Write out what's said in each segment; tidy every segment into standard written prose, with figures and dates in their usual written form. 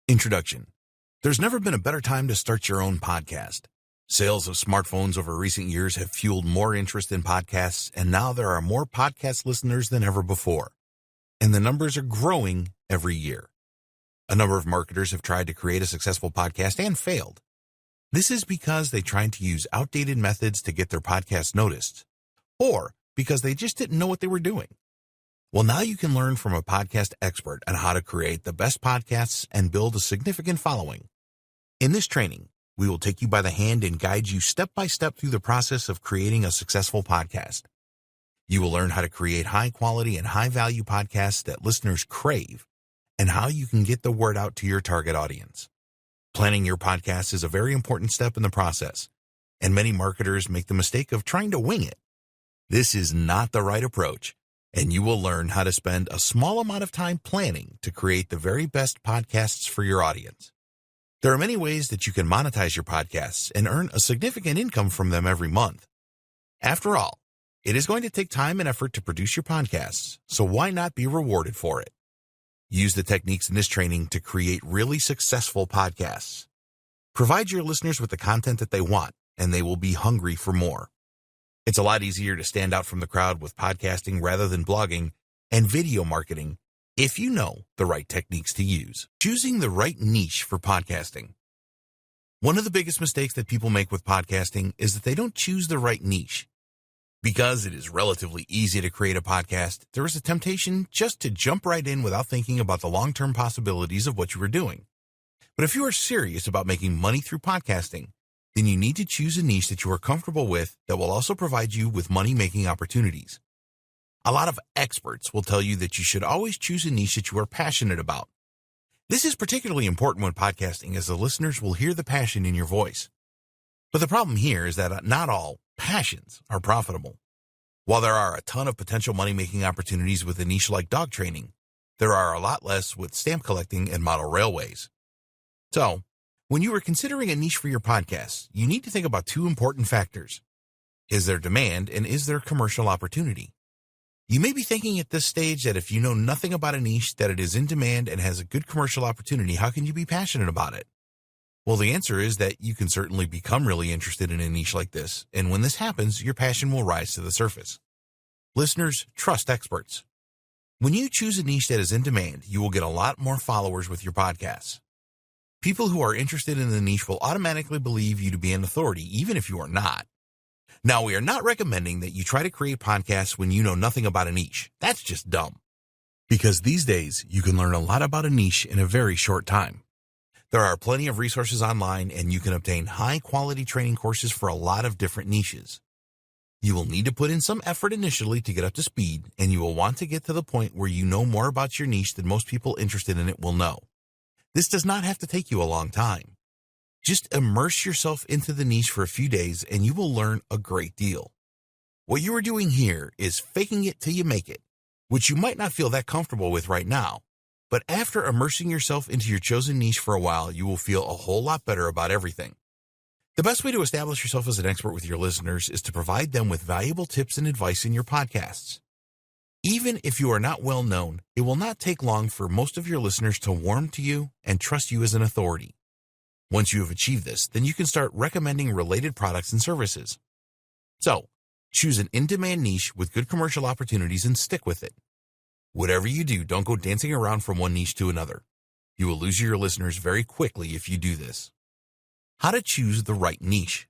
Introduction. There's never been a better time to start your own podcast. Sales of smartphones over recent years have fueled more interest in podcasts, and now there are more podcast listeners than ever before. And the numbers are growing every year. A number of marketers have tried to create a successful podcast and failed. This is because they tried to use outdated methods to get their podcast noticed, or because they just didn't know what they were doing. Well, now you can learn from a podcast expert on how to create the best podcasts and build a significant following. In this training, we will take you by the hand and guide you step by step through the process of creating a successful podcast. You will learn how to create high-quality and high-value podcasts that listeners crave, and how you can get the word out to your target audience. Planning your podcast is a very important step in the process, and many marketers make the mistake of trying to wing it. This is not the right approach, and you will learn how to spend a small amount of time planning to create the very best podcasts for your audience. There are many ways that you can monetize your podcasts and earn a significant income from them every month. After all, it is going to take time and effort to produce your podcasts, so why not be rewarded for it? Use the techniques in this training to create really successful podcasts. Provide your listeners with the content that they want, and they will be hungry for more. It's a lot easier to stand out from the crowd with podcasting rather than blogging and video marketing if you know the right techniques to use. Choosing the right niche for podcasting. One of the biggest mistakes that people make with podcasting is that they don't choose the right niche. Because it is relatively easy to create a podcast, there is a temptation just to jump right in without thinking about the long-term possibilities of what you are doing. But if you are serious about making money through podcasting, then you need to choose a niche that you are comfortable with that will also provide you with money-making opportunities. A lot of experts will tell you that you should always choose a niche that you are passionate about. This is particularly important when podcasting, as the listeners will hear the passion in your voice. But the problem here is that not all passions are profitable. While there are a ton of potential money-making opportunities with a niche like dog training, there are a lot less with stamp collecting and model railways. So, when you are considering a niche for your podcast, you need to think about two important factors. Is there demand, and is there commercial opportunity? You may be thinking at this stage that if you know nothing about a niche, that it is in demand and has a good commercial opportunity, how can you be passionate about it? Well, the answer is that you can certainly become really interested in a niche like this, and when this happens, your passion will rise to the surface. Listeners, trust experts. When you choose a niche that is in demand, you will get a lot more followers with your podcasts. People who are interested in the niche will automatically believe you to be an authority, even if you are not. Now, we are not recommending that you try to create podcasts when you know nothing about a niche. That's just dumb. Because these days, you can learn a lot about a niche in a very short time. There are plenty of resources online, and you can obtain high-quality training courses for a lot of different niches. You will need to put in some effort initially to get up to speed, and you will want to get to the point where you know more about your niche than most people interested in it will know. This does not have to take you a long time. Just immerse yourself into the niche for a few days, and you will learn a great deal. What you are doing here is faking it till you make it, which you might not feel that comfortable with right now. But after immersing yourself into your chosen niche for a while, you will feel a whole lot better about everything. The best way to establish yourself as an expert with your listeners is to provide them with valuable tips and advice in your podcasts. Even if you are not well known, it will not take long for most of your listeners to warm to you and trust you as an authority. Once you have achieved this, then you can start recommending related products and services. So, choose an in-demand niche with good commercial opportunities and stick with it. Whatever you do, don't go dancing around from one niche to another. You will lose your listeners very quickly if you do this. How to choose the right niche.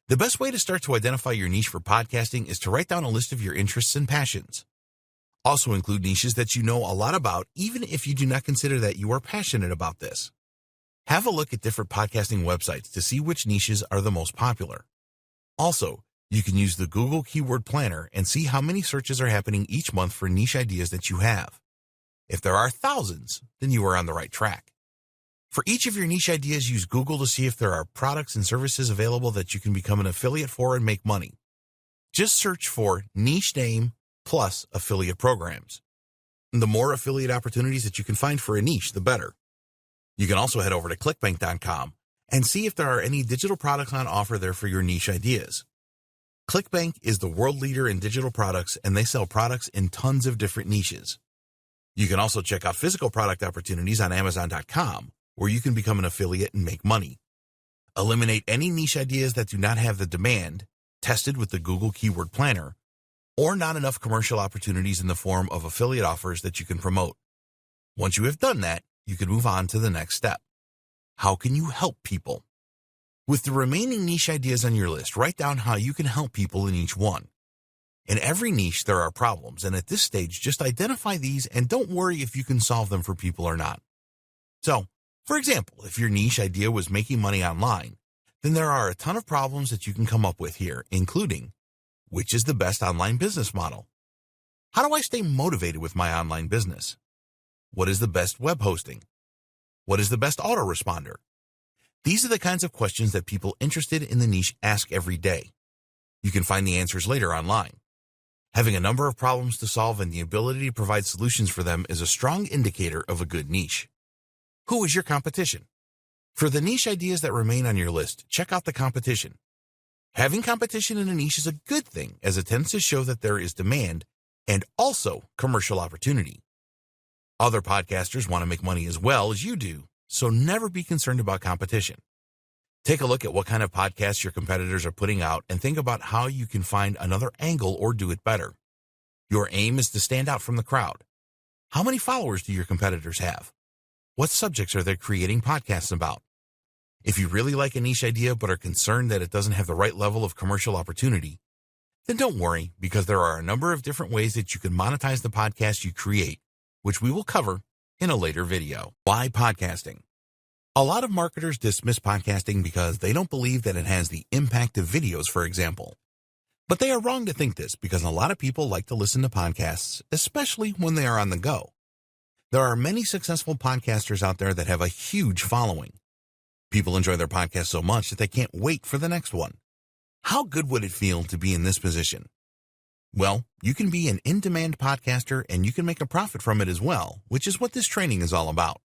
The best way to start to identify your niche for podcasting is to write down a list of your interests and passions. Also include niches that you know a lot about, even if you do not consider that you are passionate about this. Have a look at different podcasting websites to see which niches are the most popular. Also, you can use the Google Keyword Planner and see how many searches are happening each month for niche ideas that you have. If there are thousands, then you are on the right track. For each of your niche ideas, use Google to see if there are products and services available that you can become an affiliate for and make money. Just search for niche name plus affiliate programs. The more affiliate opportunities that you can find for a niche, the better. You can also head over to clickbank.com and see if there are any digital products on offer there for your niche ideas. ClickBank is the world leader in digital products, and they sell products in tons of different niches. You can also check out physical product opportunities on Amazon.com, where you can become an affiliate and make money. Eliminate any niche ideas that do not have the demand, tested with the Google Keyword Planner, or not enough commercial opportunities in the form of affiliate offers that you can promote. Once you have done that, you can move on to the next step. How can you help people? With the remaining niche ideas on your list, write down how you can help people in each one. In every niche, there are problems, and at this stage, just identify these and don't worry if you can solve them for people or not. So, for example, if your niche idea was making money online, then there are a ton of problems that you can come up with here, including, which is the best online business model? How do I stay motivated with my online business? What is the best web hosting? What is the best autoresponder? These are the kinds of questions that people interested in the niche ask every day. You can find the answers later online. Having a number of problems to solve and the ability to provide solutions for them is a strong indicator of a good niche. Who is your competition? For the niche ideas that remain on your list, check out the competition. Having competition in a niche is a good thing, as it tends to show that there is demand and also commercial opportunity. Other podcasters want to make money as well as you do, so never be concerned about competition. Take a look at what kind of podcasts your competitors are putting out and think about how you can find another angle or do it better. Your aim is to stand out from the crowd. How many followers do your competitors have? What subjects are they creating podcasts about? If you really like a niche idea but are concerned that it doesn't have the right level of commercial opportunity, then don't worry, because there are a number of different ways that you can monetize the podcast you create, which we will cover in a later video. Why podcasting? A lot of marketers dismiss podcasting because they don't believe that it has the impact of videos, for example. But they are wrong to think this, because a lot of people like to listen to podcasts, especially when they are on the go. There are many successful podcasters out there that have a huge following. People enjoy their podcast so much that they can't wait for the next one. How good would it feel to be in this position? Well, you can be an in-demand podcaster and you can make a profit from it as well, which is what this training is all about.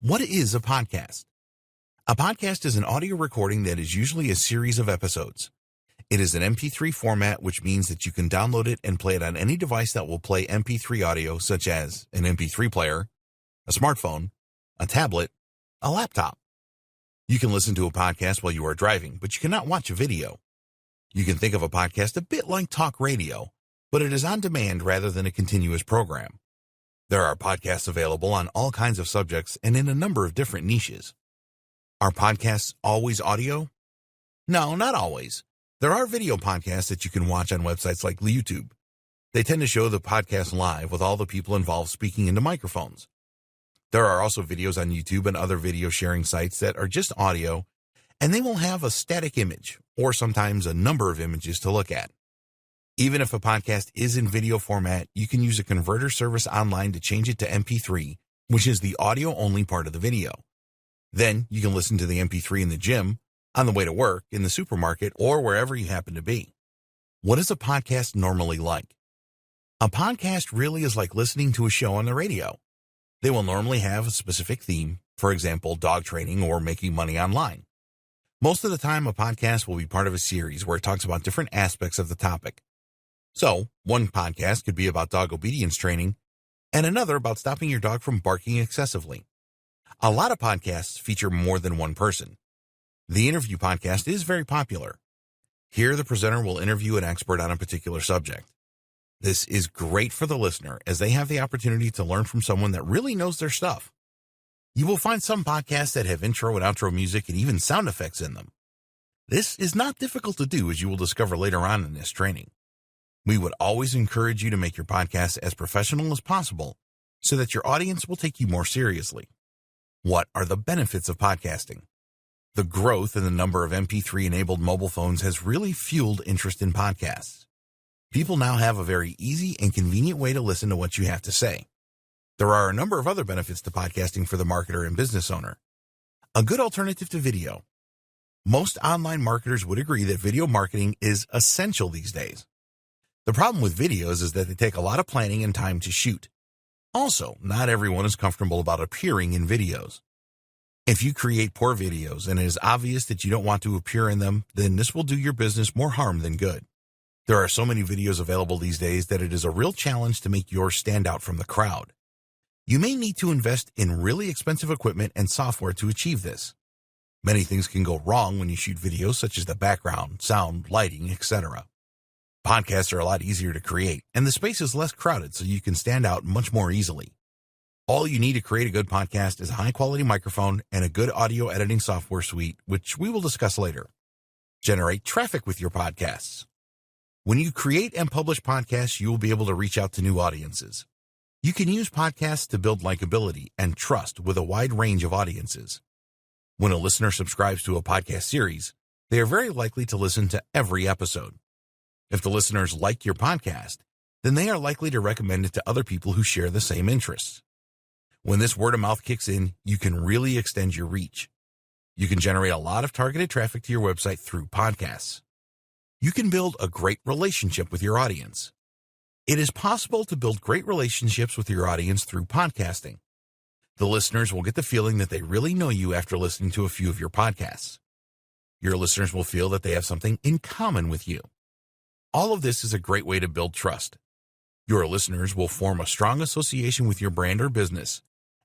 What is a podcast? A podcast is an audio recording that is usually a series of episodes. It is an MP3 format, which means that you can download it and play it on any device that will play MP3 audio, such as an MP3 player, a smartphone, a tablet, a laptop. You can listen to a podcast while you are driving, but you cannot watch a video. You can think of a podcast a bit like talk radio, but it is on demand rather than a continuous program. There are podcasts available on all kinds of subjects and in a number of different niches. Are podcasts always audio? No, not always. There are video podcasts that you can watch on websites like YouTube. They tend to show the podcast live with all the people involved speaking into microphones. There are also videos on YouTube and other video sharing sites that are just audio, and they will have a static image or sometimes a number of images to look at. Even if a podcast is in video format, you can use a converter service online to change it to MP3, which is the audio-only part of the video. Then you can listen to the MP3 in the gym, on the way to work, in the supermarket, or wherever you happen to be. What is a podcast normally like? A podcast really is like listening to a show on the radio. They will normally have a specific theme, for example, dog training or making money online. Most of the time, a podcast will be part of a series where it talks about different aspects of the topic. So, one podcast could be about dog obedience training, and another about stopping your dog from barking excessively. A lot of podcasts feature more than one person. The interview podcast is very popular. Here, the presenter will interview an expert on a particular subject. This is great for the listener, as they have the opportunity to learn from someone that really knows their stuff. You will find some podcasts that have intro and outro music and even sound effects in them. This is not difficult to do, as you will discover later on in this training. We would always encourage you to make your podcast as professional as possible so that your audience will take you more seriously. What are the benefits of podcasting? The growth in the number of MP3-enabled mobile phones has really fueled interest in podcasts. People now have a very easy and convenient way to listen to what you have to say. There are a number of other benefits to podcasting for the marketer and business owner. A good alternative to video. Most online marketers would agree that video marketing is essential these days. The problem with videos is that they take a lot of planning and time to shoot. Also, not everyone is comfortable about appearing in videos. If you create poor videos and it is obvious that you don't want to appear in them, then this will do your business more harm than good. There are so many videos available these days that it is a real challenge to make yours stand out from the crowd. You may need to invest in really expensive equipment and software to achieve this. Many things can go wrong when you shoot videos, such as the background, sound, lighting, etc. Podcasts are a lot easier to create, and the space is less crowded, so you can stand out much more easily. All you need to create a good podcast is a high-quality microphone and a good audio editing software suite, which we will discuss later. Generate traffic with your podcasts. When you create and publish podcasts, you will be able to reach out to new audiences. You can use podcasts to build likability and trust with a wide range of audiences. When a listener subscribes to a podcast series, they are very likely to listen to every episode. If the listeners like your podcast, then they are likely to recommend it to other people who share the same interests. When this word of mouth kicks in, you can really extend your reach. You can generate a lot of targeted traffic to your website through podcasts. You can build a great relationship with your audience. It is possible to build great relationships with your audience through podcasting. The listeners will get the feeling that they really know you after listening to a few of your podcasts. Your listeners will feel that they have something in common with you. All of this is a great way to build trust. Your listeners will form a strong association with your brand or business,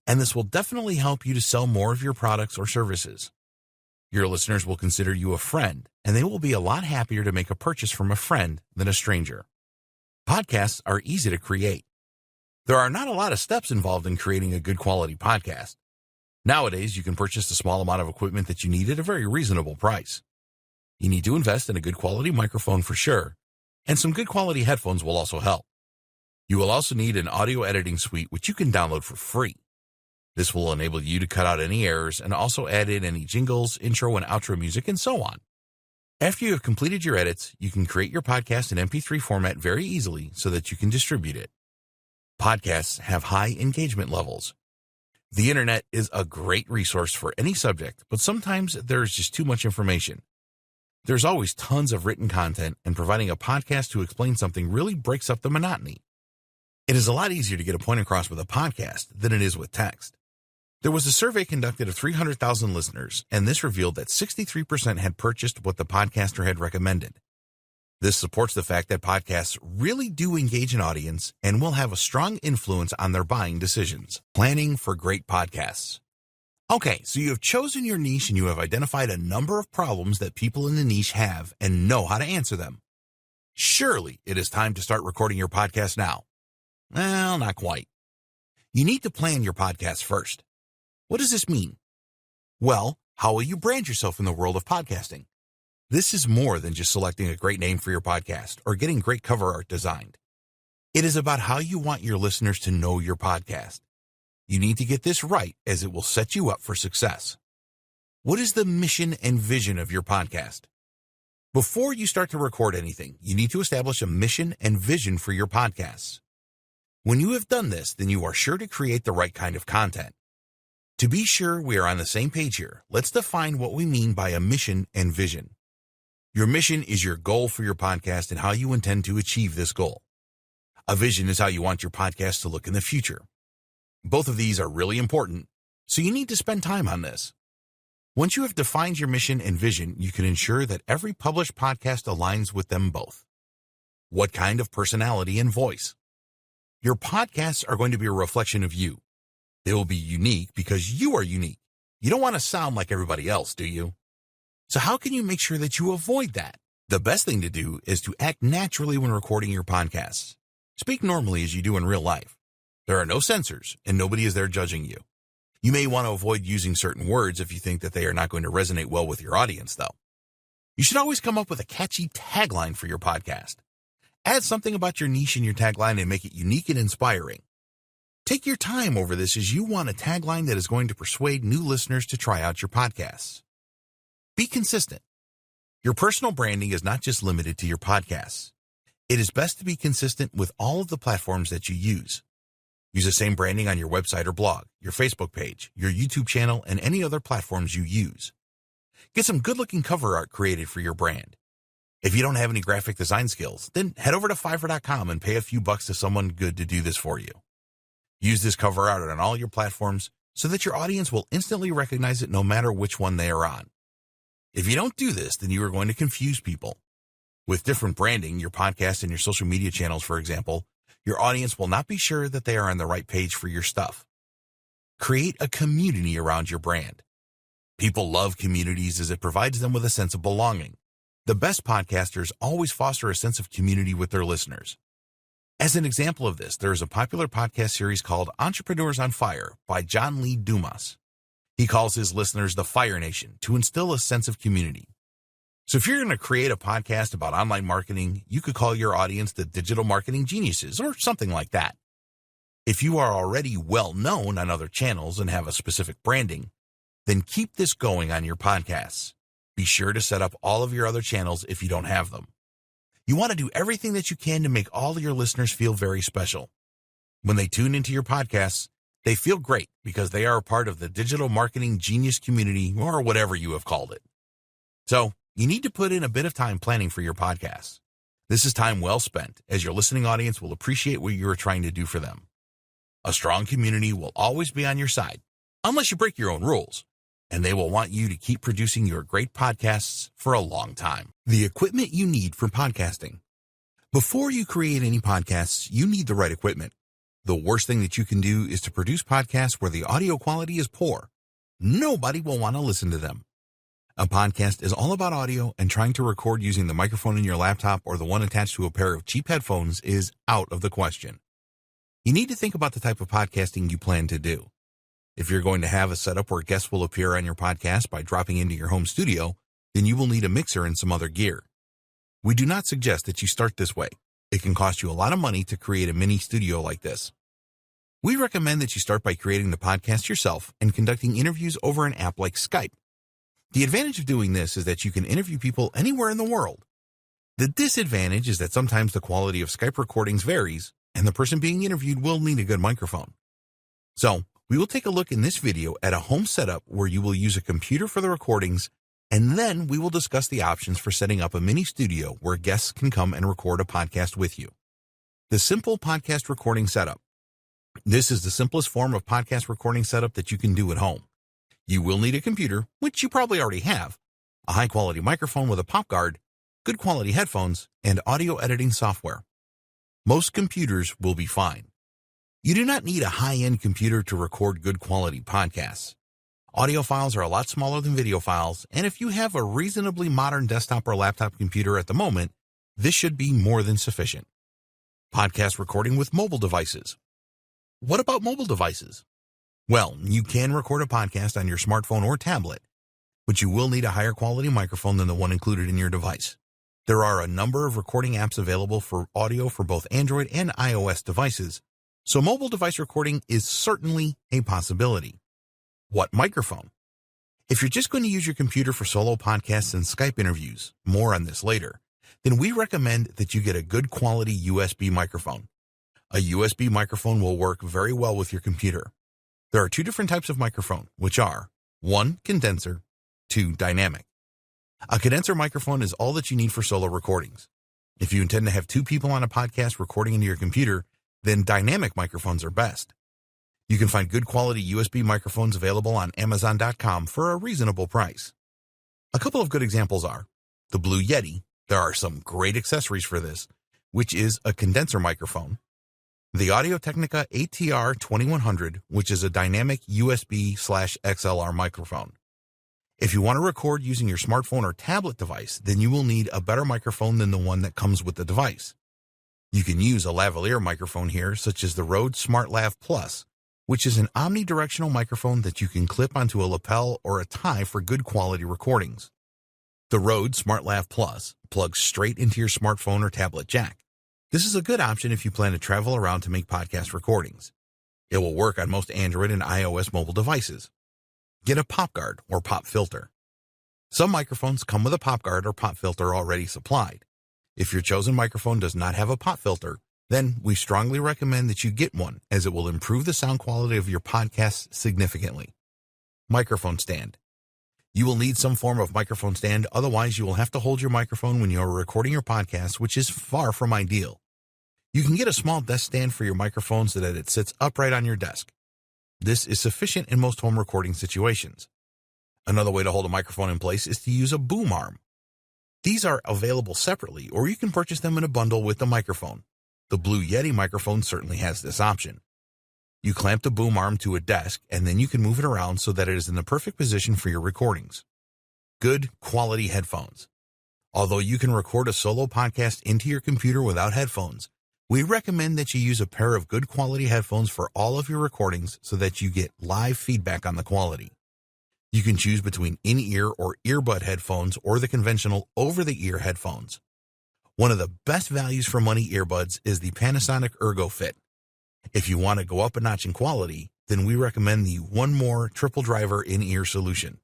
and this will definitely help you to sell more of your products or services. Your listeners will consider you a friend, and they will be a lot happier to make a purchase from a friend than a stranger. Podcasts are easy to create. There are not a lot of steps involved in creating a good quality podcast. Nowadays, you can purchase a small amount of equipment that you need at a very reasonable price. You need to invest in a good quality microphone for sure, and some good quality headphones will also help. You will also need an audio editing suite which you can download for free. This will enable you to cut out any errors and also add in any jingles, intro and outro music, and so on. After you have completed your edits, you can create your podcast in MP3 format very easily so that you can distribute it. Podcasts have high engagement levels. The internet is a great resource for any subject, but sometimes there's just too much information. There's always tons of written content, and providing a podcast to explain something really breaks up the monotony. It is a lot easier to get a point across with a podcast than it is with text. There was a survey conducted of 300,000 listeners, and this revealed that 63% had purchased what the podcaster had recommended. This supports the fact that podcasts really do engage an audience and will have a strong influence on their buying decisions. Planning for great podcasts. Okay, so you have chosen your niche and you have identified a number of problems that people in the niche have and know how to answer them. Surely it is time to start recording your podcast now. Well, not quite. You need to plan your podcast first. What does this mean? Well, how will you brand yourself in the world of podcasting? This is more than just selecting a great name for your podcast or getting great cover art designed. It is about how you want your listeners to know your podcast. You need to get this right, as it will set you up for success. What is the mission and vision of your podcast? Before you start to record anything, you need to establish a mission and vision for your podcasts. When you have done this, then you are sure to create the right kind of content. To be sure we are on the same page here, let's define what we mean by a mission and vision. Your mission is your goal for your podcast and how you intend to achieve this goal. A vision is how you want your podcast to look in the future. Both of these are really important, so you need to spend time on this. Once you have defined your mission and vision, you can ensure that every published podcast aligns with them both. What kind of personality and voice? Your podcasts are going to be a reflection of you. They will be unique because you are unique. You don't want to sound like everybody else, do you? So how can you make sure that you avoid that? The best thing to do is to act naturally when recording your podcasts. Speak normally as you do in real life. There are no censors, and nobody is there judging you. You may want to avoid using certain words if you think that they are not going to resonate well with your audience, though. You should always come up with a catchy tagline for your podcast. Add something about your niche in your tagline and make it unique and inspiring. Take your time over this, as you want a tagline that is going to persuade new listeners to try out your podcasts. Be consistent. Your personal branding is not just limited to your podcasts. It is best to be consistent with all of the platforms that you use. Use the same branding on your website or blog, your Facebook page, your YouTube channel, and any other platforms you use. Get some good-looking cover art created for your brand. If you don't have any graphic design skills, then head over to Fiverr.com and pay a few bucks to someone good to do this for you. Use this cover art on all your platforms so that your audience will instantly recognize it no matter which one they are on. If you don't do this, then you are going to confuse people. With different branding, your podcast and your social media channels, for example, your audience will not be sure that they are on the right page for your stuff. Create a community around your brand. People love communities as it provides them with a sense of belonging. The best podcasters always foster a sense of community with their listeners. As an example of this, there is a popular podcast series called Entrepreneurs on Fire by John Lee Dumas. He calls his listeners the Fire Nation to instill a sense of community. So if you're going to create a podcast about online marketing, you could call your audience the Digital Marketing Geniuses or something like that. If you are already well known on other channels and have a specific branding, then keep this going on your podcasts. Be sure to set up all of your other channels if you don't have them. You want to do everything that you can to make all of your listeners feel very special. When they tune into your podcasts, they feel great because they are a part of the Digital Marketing Genius community or whatever you have called it. So, you need to put in a bit of time planning for your podcasts. This is time well spent, as your listening audience will appreciate what you are trying to do for them. A strong community will always be on your side, unless you break your own rules, and they will want you to keep producing your great podcasts for a long time. The equipment you need for podcasting. Before you create any podcasts, you need the right equipment. The worst thing that you can do is to produce podcasts where the audio quality is poor. Nobody will want to listen to them. A podcast is all about audio, and trying to record using the microphone in your laptop or the one attached to a pair of cheap headphones is out of the question. You need to think about the type of podcasting you plan to do. If you're going to have a setup where guests will appear on your podcast by dropping into your home studio, then you will need a mixer and some other gear. We do not suggest that you start this way. It can cost you a lot of money to create a mini studio like this. We recommend that you start by creating the podcast yourself and conducting interviews over an app like Skype. The advantage of doing this is that you can interview people anywhere in the world. The disadvantage is that sometimes the quality of Skype recordings varies, and the person being interviewed will need a good microphone. So, we will take a look in this video at a home setup where you will use a computer for the recordings, and then we will discuss the options for setting up a mini studio where guests can come and record a podcast with you. The simple podcast recording setup. This is the simplest form of podcast recording setup that you can do at home. You will need a computer, which you probably already have, a high-quality microphone with a pop guard, good quality headphones, and audio editing software. Most computers will be fine. You do not need a high-end computer to record good quality podcasts. Audio files are a lot smaller than video files, and if you have a reasonably modern desktop or laptop computer at the moment, this should be more than sufficient. Podcast recording with mobile devices. What about mobile devices? Well, you can record a podcast on your smartphone or tablet, but you will need a higher quality microphone than the one included in your device. There are a number of recording apps available for audio for both Android and iOS devices, so mobile device recording is certainly a possibility. What microphone? If you're just going to use your computer for solo podcasts and Skype interviews, more on this later, then we recommend that you get a good quality USB microphone. A USB microphone will work very well with your computer. There are two different types of microphone, which are 1. Condenser, 2. Dynamic. A condenser microphone is all that you need for solo recordings. If you intend to have 2 people on a podcast recording into your computer, then dynamic microphones are best. You can find good quality USB microphones available on Amazon.com for a reasonable price. A couple of good examples are the Blue Yeti. There are some great accessories for this, which is a condenser microphone. The Audio-Technica ATR 2100, which is a dynamic USB/XLR microphone. If you want to record using your smartphone or tablet device, then you will need a better microphone than the one that comes with the device. You can use a lavalier microphone here, such as the Rode SmartLav Plus, which is an omnidirectional microphone that you can clip onto a lapel or a tie for good quality recordings. The Rode SmartLav Plus plugs straight into your smartphone or tablet jack. This is a good option if you plan to travel around to make podcast recordings. It will work on most Android and iOS mobile devices. Get a pop guard or pop filter. Some microphones come with a pop guard or pop filter already supplied. If your chosen microphone does not have a pop filter, then we strongly recommend that you get one, as it will improve the sound quality of your podcast significantly. Microphone stand. You will need some form of microphone stand, otherwise you will have to hold your microphone when you are recording your podcast, which is far from ideal. You can get a small desk stand for your microphone so that it sits upright on your desk. This is sufficient in most home recording situations. Another way to hold a microphone in place is to use a boom arm. These are available separately, or you can purchase them in a bundle with the microphone. The Blue Yeti microphone certainly has this option. You clamp the boom arm to a desk, and then you can move it around so that it is in the perfect position for your recordings. Good quality headphones. Although you can record a solo podcast into your computer without headphones, we recommend that you use a pair of good quality headphones for all of your recordings so that you get live feedback on the quality. You can choose between in-ear or earbud headphones or the conventional over-the-ear headphones. One of the best values for money earbuds is the Panasonic ErgoFit. If you want to go up a notch in quality, then we recommend the One More triple driver in-ear solution.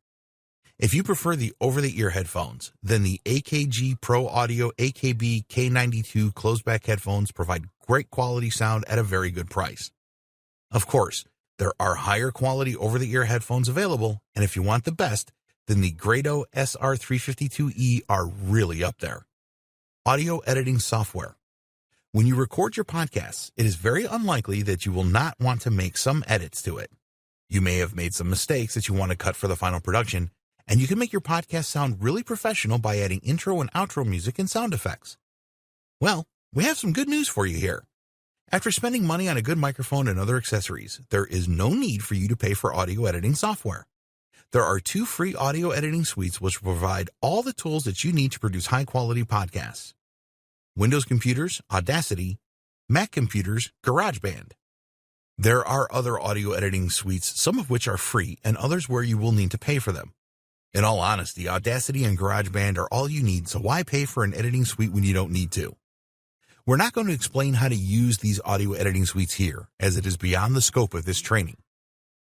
If you prefer the over-the-ear headphones, then the AKG Pro Audio AKB K92 closeback headphones provide great quality sound at a very good price. Of course, there are higher quality over-the-ear headphones available, and if you want the best, then the Grado SR352E are really up there. Audio editing software. When you record your podcasts, it is very unlikely that you will not want to make some edits to it. You may have made some mistakes that you want to cut for the final production, and you can make your podcast sound really professional by adding intro and outro music and sound effects. Well, we have some good news for you here. After spending money on a good microphone and other accessories, there is no need for you to pay for audio editing software. There are 2 free audio editing suites which provide all the tools that you need to produce high-quality podcasts. Windows computers, Audacity; Mac computers, GarageBand. There are other audio editing suites, some of which are free and others where you will need to pay for them. In all honesty, Audacity and GarageBand are all you need, so why pay for an editing suite when you don't need to? We're not going to explain how to use these audio editing suites here, as it is beyond the scope of this training.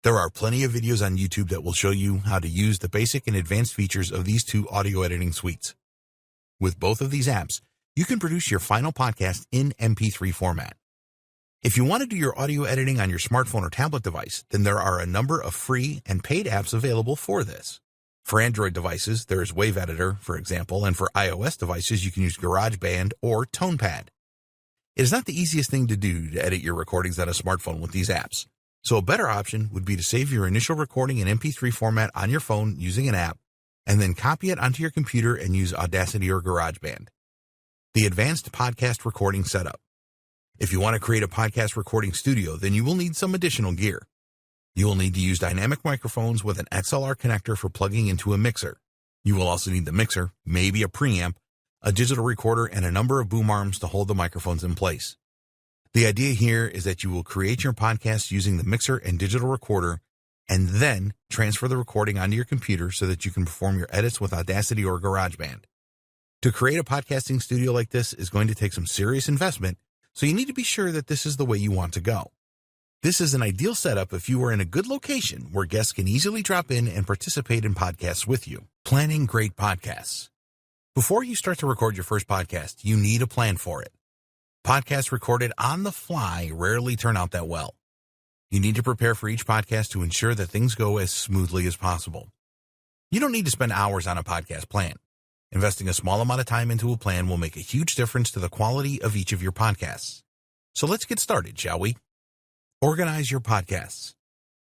There are plenty of videos on YouTube that will show you how to use the basic and advanced features of these 2 audio editing suites. With both of these apps, you can produce your final podcast in MP3 format. If you want to do your audio editing on your smartphone or tablet device, then there are a number of free and paid apps available for this. For Android devices, there is Wave Editor, for example, and for iOS devices, you can use GarageBand or TonePad. It is not the easiest thing to do to edit your recordings on a smartphone with these apps, so a better option would be to save your initial recording in MP3 format on your phone using an app, and then copy it onto your computer and use Audacity or GarageBand. The Advanced Podcast Recording Setup. If you want to create a podcast recording studio, then you will need some additional gear. You will need to use dynamic microphones with an XLR connector for plugging into a mixer. You will also need the mixer, maybe a preamp, a digital recorder, and a number of boom arms to hold the microphones in place. The idea here is that you will create your podcast using the mixer and digital recorder, and then transfer the recording onto your computer so that you can perform your edits with Audacity or GarageBand. To create a podcasting studio like this is going to take some serious investment, so you need to be sure that this is the way you want to go. This is an ideal setup if you are in a good location where guests can easily drop in and participate in podcasts with you. Planning great podcasts. Before you start to record your first podcast, you need a plan for it. Podcasts recorded on the fly rarely turn out that well. You need to prepare for each podcast to ensure that things go as smoothly as possible. You don't need to spend hours on a podcast plan. Investing a small amount of time into a plan will make a huge difference to the quality of each of your podcasts. So let's get started, shall we? Organize your podcasts.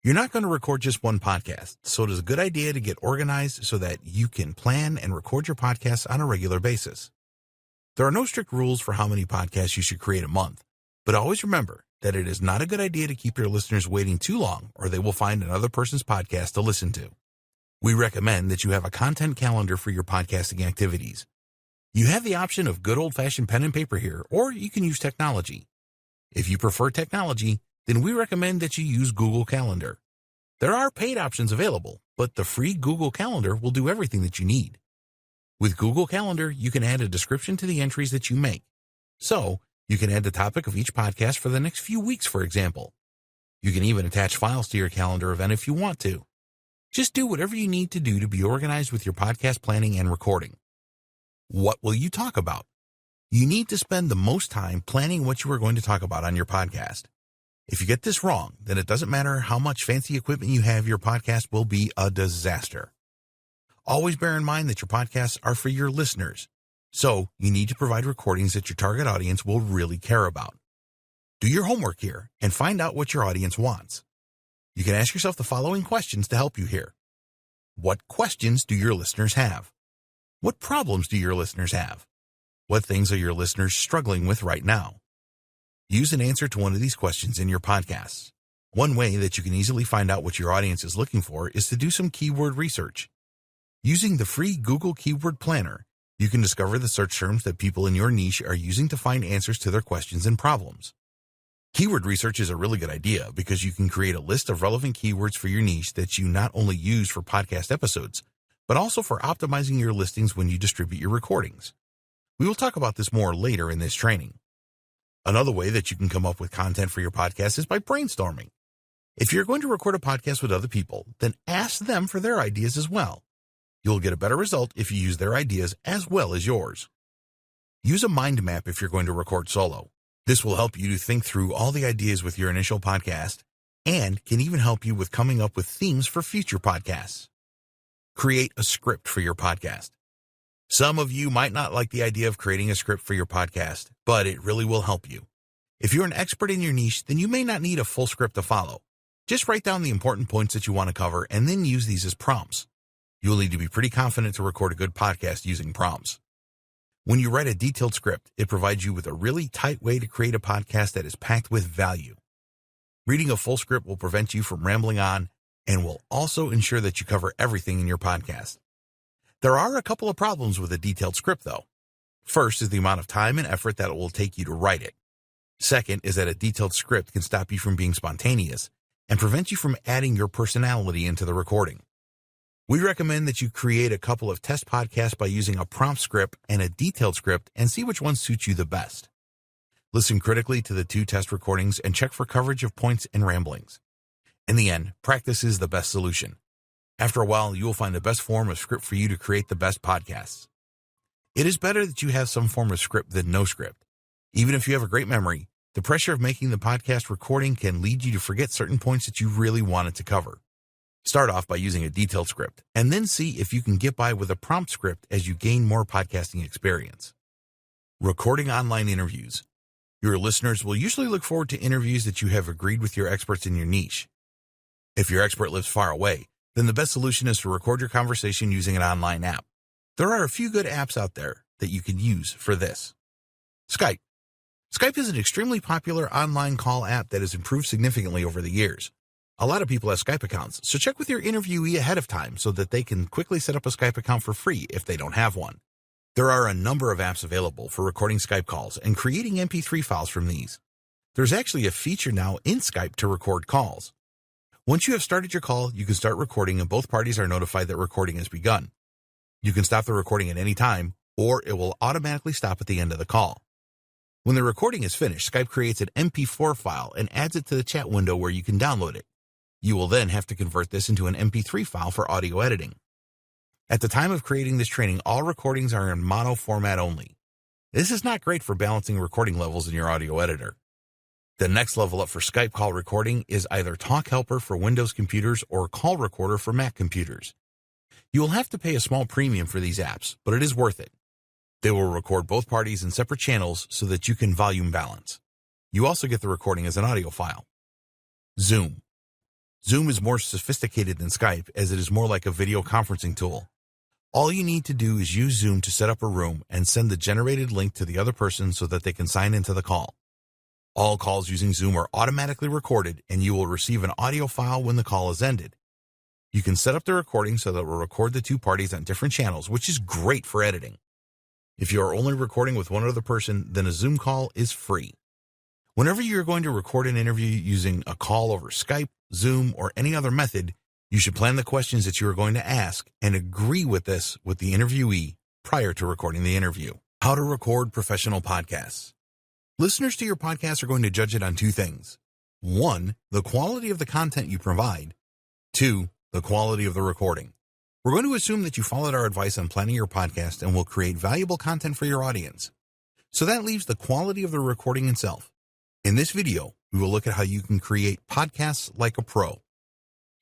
You're not going to record just one podcast, so it is a good idea to get organized so that you can plan and record your podcasts on a regular basis. There are no strict rules for how many podcasts you should create a month, but always remember that it is not a good idea to keep your listeners waiting too long, or they will find another person's podcast to listen to. We recommend that you have a content calendar for your podcasting activities. You have the option of good old-fashioned pen and paper here, or you can use technology. If you prefer technology, then we recommend that you use Google Calendar. There are paid options available, but the free Google Calendar will do everything that you need. With Google Calendar, you can add a description to the entries that you make. So, you can add the topic of each podcast for the next few weeks, for example. You can even attach files to your calendar event if you want to. Just do whatever you need to do to be organized with your podcast planning and recording. What will you talk about? You need to spend the most time planning what you are going to talk about on your podcast. If you get this wrong, then it doesn't matter how much fancy equipment you have, your podcast will be a disaster. Always bear in mind that your podcasts are for your listeners, so you need to provide recordings that your target audience will really care about. Do your homework here and find out what your audience wants. You can ask yourself the following questions to help you here. What questions do your listeners have? What problems do your listeners have? What things are your listeners struggling with right now? Use an answer to one of these questions in your podcasts. One way that you can easily find out what your audience is looking for is to do some keyword research. Using the free Google Keyword Planner, you can discover the search terms that people in your niche are using to find answers to their questions and problems. Keyword research is a really good idea because you can create a list of relevant keywords for your niche that you not only use for podcast episodes, but also for optimizing your listings when you distribute your recordings. We will talk about this more later in this training. Another way that you can come up with content for your podcast is by brainstorming. If you're going to record a podcast with other people, then ask them for their ideas as well. You'll get a better result if you use their ideas as well as yours. Use a mind map if you're going to record solo. This will help you to think through all the ideas with your initial podcast and can even help you with coming up with themes for future podcasts. Create a script for your podcast. Some of you might not like the idea of creating a script for your podcast, but it really will help you. If you're an expert in your niche, then you may not need a full script to follow. Just write down the important points that you want to cover and then use these as prompts. You'll need to be pretty confident to record a good podcast using prompts. When you write a detailed script, it provides you with a really tight way to create a podcast that is packed with value. Reading a full script will prevent you from rambling on and will also ensure that you cover everything in your podcast. There are a couple of problems with a detailed script, though. First is the amount of time and effort that it will take you to write it. Second is that a detailed script can stop you from being spontaneous and prevent you from adding your personality into the recording. We recommend that you create a couple of test podcasts by using a prompt script and a detailed script and see which one suits you the best. Listen critically to the two test recordings and check for coverage of points and ramblings. In the end, practice is the best solution. After a while, you will find the best form of script for you to create the best podcasts. It is better that you have some form of script than no script. Even if you have a great memory, the pressure of making the podcast recording can lead you to forget certain points that you really wanted to cover. Start off by using a detailed script, and then see if you can get by with a prompt script as you gain more podcasting experience. Recording online interviews. Your listeners will usually look forward to interviews that you have agreed with your experts in your niche. If your expert lives far away, then the best solution is to record your conversation using an online app. There are a few good apps out there that you can use for this. Skype. Skype is an extremely popular online call app that has improved significantly over the years. A lot of people have Skype accounts, so check with your interviewee ahead of time so that they can quickly set up a Skype account for free if they don't have one. There are a number of apps available for recording Skype calls and creating MP3 files from these. There's actually a feature now in Skype to record calls. Once you have started your call, you can start recording and both parties are notified that recording has begun. You can stop the recording at any time, or it will automatically stop at the end of the call. When the recording is finished, Skype creates an MP4 file and adds it to the chat window where you can download it. You will then have to convert this into an MP3 file for audio editing. At the time of creating this training, all recordings are in mono format only. This is not great for balancing recording levels in your audio editor. The next level up for Skype call recording is either Talk Helper for Windows computers or Call Recorder for Mac computers. You will have to pay a small premium for these apps, but it is worth it. They will record both parties in separate channels so that you can volume balance. You also get the recording as an audio file. Zoom. Zoom is more sophisticated than Skype as it is more like a video conferencing tool. All you need to do is use Zoom to set up a room and send the generated link to the other person so that they can sign into the call. All calls using Zoom are automatically recorded and you will receive an audio file when the call is ended. You can set up the recording so that it will record the two parties on different channels, which is great for editing. If you are only recording with one other person, then a Zoom call is free. Whenever you're going to record an interview using a call over Skype, Zoom, or any other method, you should plan the questions that you are going to ask and agree with this with the interviewee prior to recording the interview. How to record professional podcasts. Listeners to your podcast are going to judge it on two things. 1, the quality of the content you provide. 2, the quality of the recording. We're going to assume that you followed our advice on planning your podcast and will create valuable content for your audience. So that leaves the quality of the recording itself. In this video, we will look at how you can create podcasts like a pro.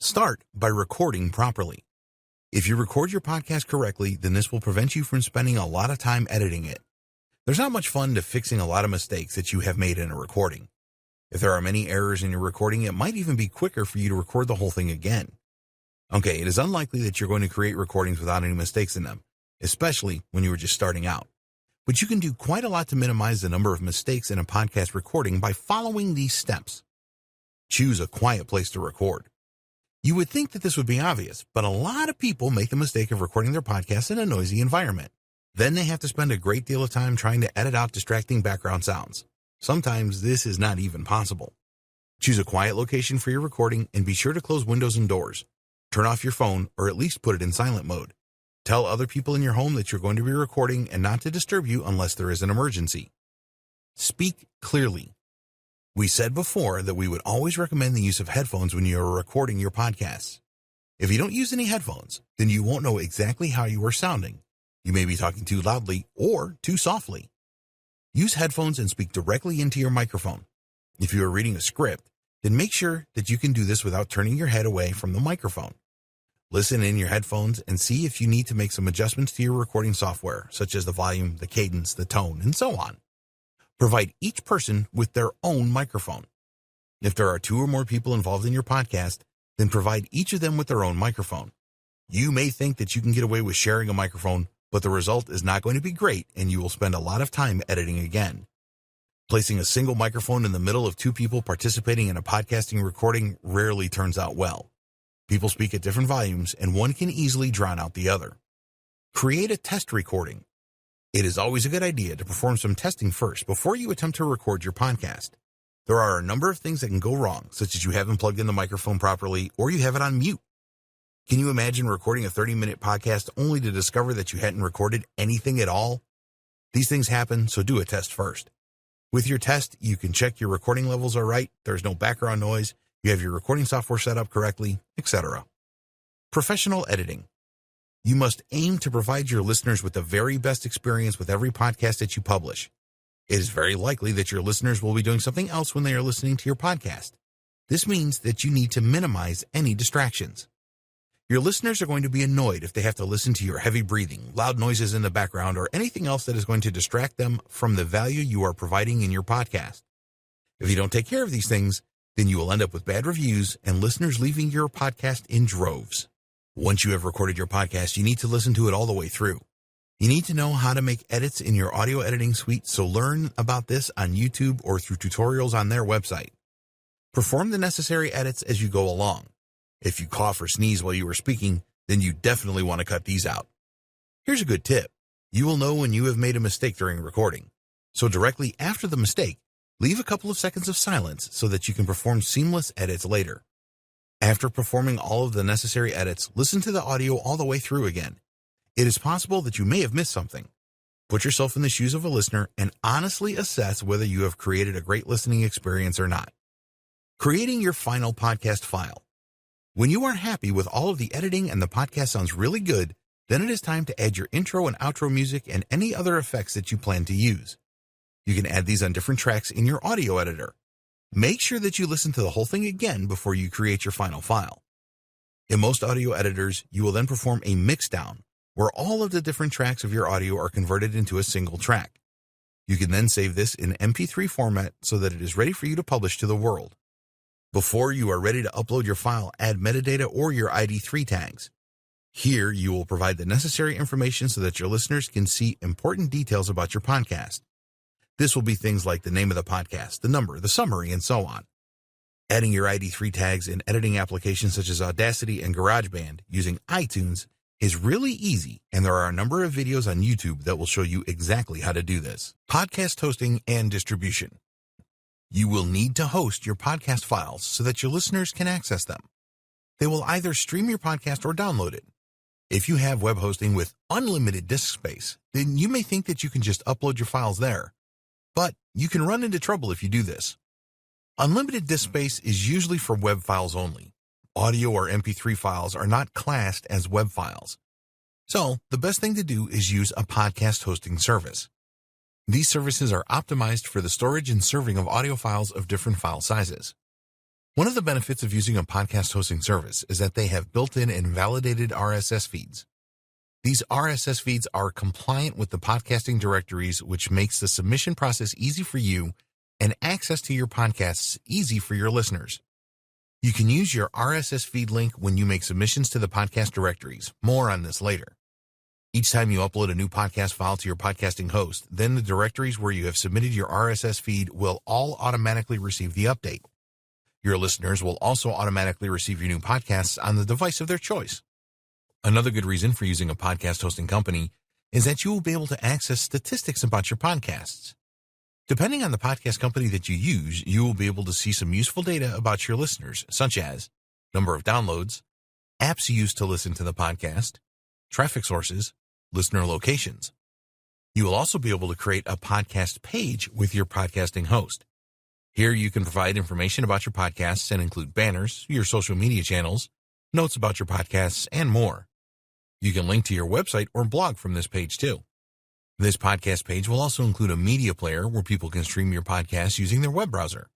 Start by recording properly. If you record your podcast correctly, then this will prevent you from spending a lot of time editing it. There's not much fun to fixing a lot of mistakes that you have made in a recording. If there are many errors in your recording, it might even be quicker for you to record the whole thing again. Okay, it is unlikely that you're going to create recordings without any mistakes in them, especially when you were just starting out. But you can do quite a lot to minimize the number of mistakes in a podcast recording by following these steps. Choose a quiet place to record. You would think that this would be obvious, but a lot of people make the mistake of recording their podcasts in a noisy environment. Then they have to spend a great deal of time trying to edit out distracting background sounds. Sometimes this is not even possible. Choose a quiet location for your recording and be sure to close windows and doors. Turn off your phone or at least put it in silent mode. Tell other people in your home that you're going to be recording and not to disturb you unless there is an emergency. Speak clearly. We said before that we would always recommend the use of headphones when you are recording your podcasts. If you don't use any headphones, then you won't know exactly how you are sounding. You may be talking too loudly or too softly. Use headphones and speak directly into your microphone. If you are reading a script, then make sure that you can do this without turning your head away from the microphone. Listen in your headphones and see if you need to make some adjustments to your recording software, such as the volume, the cadence, the tone, and so on. Provide each person with their own microphone. If there are 2 or more people involved in your podcast, then provide each of them with their own microphone. You may think that you can get away with sharing a microphone, but the result is not going to be great and you will spend a lot of time editing again. Placing a single microphone in the middle of 2 people participating in a podcasting recording rarely turns out well. People speak at different volumes and one can easily drown out the other. Create a test recording. It is always a good idea to perform some testing first before you attempt to record your podcast. There are a number of things that can go wrong, such as you haven't plugged in the microphone properly or you have it on mute. Can you imagine recording a 30-minute podcast only to discover that you hadn't recorded anything at all? These things happen, so do a test first. With your test, you can check your recording levels are right, there's no background noise, you have your recording software set up correctly, etc. Professional editing. You must aim to provide your listeners with the very best experience with every podcast that you publish. It is very likely that your listeners will be doing something else when they are listening to your podcast. This means that you need to minimize any distractions. Your listeners are going to be annoyed if they have to listen to your heavy breathing, loud noises in the background, or anything else that is going to distract them from the value you are providing in your podcast. If you don't take care of these things, then you will end up with bad reviews and listeners leaving your podcast in droves. Once you have recorded your podcast, you need to listen to it all the way through. You need to know how to make edits in your audio editing suite, so learn about this on YouTube or through tutorials on their website. Perform the necessary edits as you go along. If you cough or sneeze while you are speaking, then you definitely want to cut these out. Here's a good tip. You will know when you have made a mistake during recording. So directly after the mistake, leave a couple of seconds of silence so that you can perform seamless edits later. After performing all of the necessary edits, listen to the audio all the way through again. It is possible that you may have missed something. Put yourself in the shoes of a listener and honestly assess whether you have created a great listening experience or not. Creating your final podcast file. When you are happy with all of the editing and the podcast sounds really good, then it is time to add your intro and outro music and any other effects that you plan to use. You can add these on different tracks in your audio editor. Make sure that you listen to the whole thing again before you create your final file. In most audio editors, you will then perform a mixdown, where all of the different tracks of your audio are converted into a single track. You can then save this in MP3 format so that it is ready for you to publish to the world. Before you are ready to upload your file, add metadata or your ID3 tags. Here, you will provide the necessary information so that your listeners can see important details about your podcast. This will be things like the name of the podcast, the number, the summary, and so on. Adding your ID3 tags in editing applications such as Audacity and GarageBand using iTunes is really easy, and there are a number of videos on YouTube that will show you exactly how to do this. Podcast hosting and distribution. You will need to host your podcast files so that your listeners can access them. They will either stream your podcast or download it. If you have web hosting with unlimited disk space, then you may think that you can just upload your files there. But you can run into trouble if you do this. Unlimited disk space is usually for web files only. Audio or MP3 files are not classed as web files. So the best thing to do is use a podcast hosting service. These services are optimized for the storage and serving of audio files of different file sizes. One of the benefits of using a podcast hosting service is that they have built-in and validated RSS feeds. These RSS feeds are compliant with the podcasting directories, which makes the submission process easy for you and access to your podcasts easy for your listeners. You can use your RSS feed link when you make submissions to the podcast directories. More on this later. Each time you upload a new podcast file to your podcasting host, then the directories where you have submitted your RSS feed will all automatically receive the update. Your listeners will also automatically receive your new podcasts on the device of their choice. Another good reason for using a podcast hosting company is that you will be able to access statistics about your podcasts. Depending on the podcast company that you use, you will be able to see some useful data about your listeners, such as number of downloads, apps used to listen to the podcast, traffic sources, listener locations. You will also be able to create a podcast page with your podcasting host. Here you can provide information about your podcasts and include banners, your social media channels, notes about your podcasts, and more. You can link to your website or blog from this page too. This podcast page will also include a media player where people can stream your podcasts using their web browser.